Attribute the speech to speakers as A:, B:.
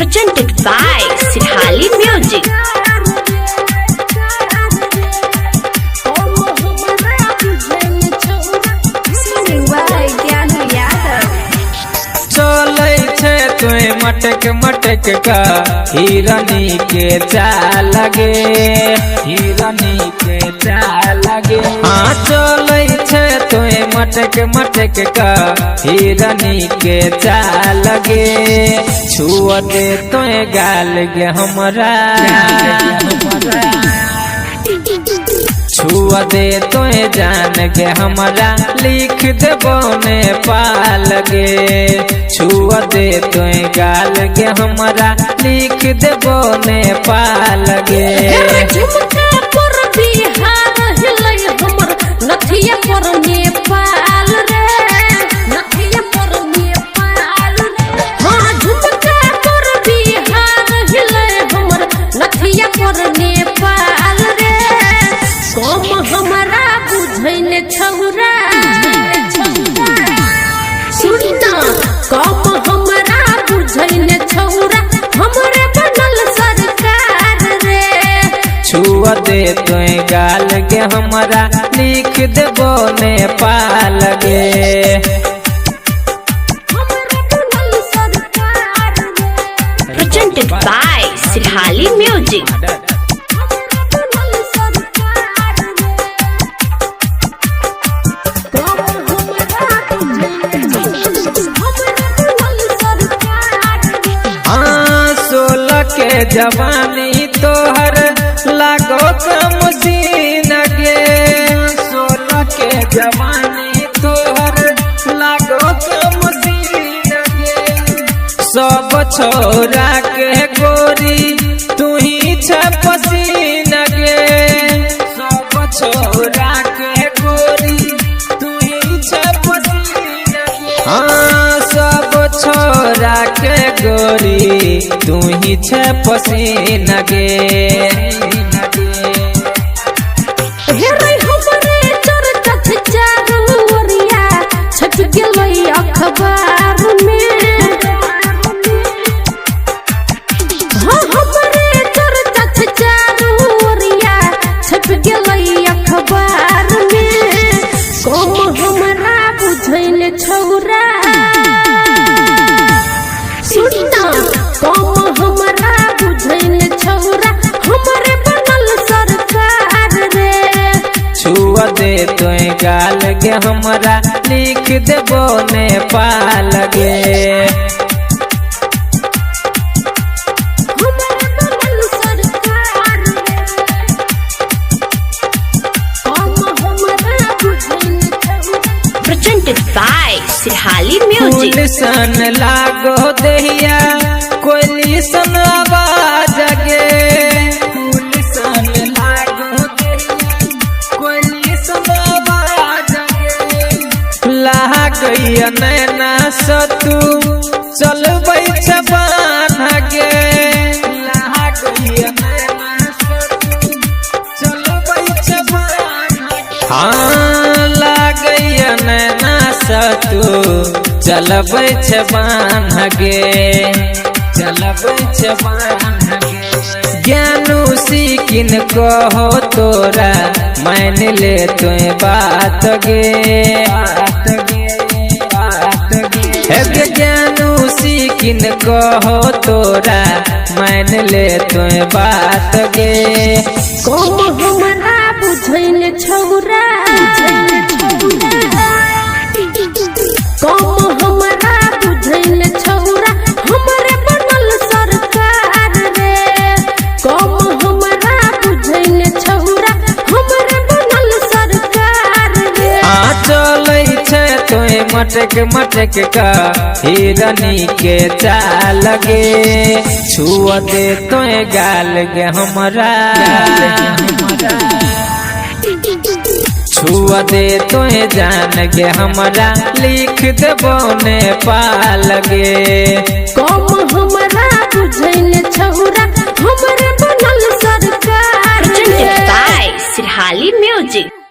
A: presented by Sirhali Music.
B: मटक मटक का हिरनी के चाल लगे, हिरनी के चाल लगे। हाँ चले तो मटक मटक का हिरनी के चाल लगे। छुआ दे तो गाल गे हमरा, छुआ दे तो जान गे हमरा लिख देबो ने पाल गे। छुआ दे तो गाल गे हमरा लिख देबो ने पाल गे।
A: झुमका पर बिहार हिलै हमर नथिया पर नेपाल रे, नथिया पर नेपाल रे। हाँ झुमका पर बिहार हिलै हमर नथिया पर नेपाल रे। कम हमरा बुझैन छौरा, सुनना कम हमरा बुझैन छौरा हमरे बनल सरकार रे।
B: छुआ दे तो गाल गे हमरा लिख देबो ने पाल गे।
A: Presented by Sirhali Music.
B: के जवानी तोहर लागो कमसीन गे। 16 के जवानी तोहर लागो कमसीन गे। सब छोरा के गोरी तू ही छ पसीन गे। सब छोरा के गोरी तू ही छ पसीन गे। हाँ सब छोरा के गोरी तू ही छ पसीन गे।
A: हेरै हमरे चर्चा छ चारू ओरिया छप गेलै अखबार में। हाँ हमरे चर्चा छ चारू ओरिया छप गेलै अखबार में। कम हमरा बुझैन छौरा, सुनना कम हमरा बुझैन छौरा हमरे बनल सरकार रे।
B: छुआ दे तो गाल गे हमरा लिख देबो ने पाल गे।
A: हमरे बनल सरकार रे। कम हमरा बुझैन छौरा। Presented by Sirhali Music.
B: पुलिसन लागो दहिया कोई सन आवाज गे। पुलिसन लागो दहिया कोई सन आवाज गे। लागैया नैना सतू चलबै छ बान्ह गे। लागैया नैना सतू चलबै छ बान्ह गे। हाँ लागैया नैना सतू चलबै छ बान्ह गे, चलबै छ बान्ह गे। ज्ञानू सीकिन कहो तोरा मान ले तो बात गे, बात गे, बात गे। हे ज्ञानू सीकिन कहो तोरा मान ले तो बात गे।
A: कम हमरा बुझैन छौरा, कम हमरा बुझैन छौरा हमरे बनल सरकार रे। कम हमरा बुझैन छौरा हमरे बनल सरकार रे।
B: हाँ चलै तो मटक मटक का हिरनी के चाल गे। छुआ दे तो गाल गे हमरा, छुआ दे तो जान गे हमरा लिख देबो ने पाल गे।
A: कम हमरा बुझैन छौरा हमरे बनल सरकार रे। Presented by Sirhali Music.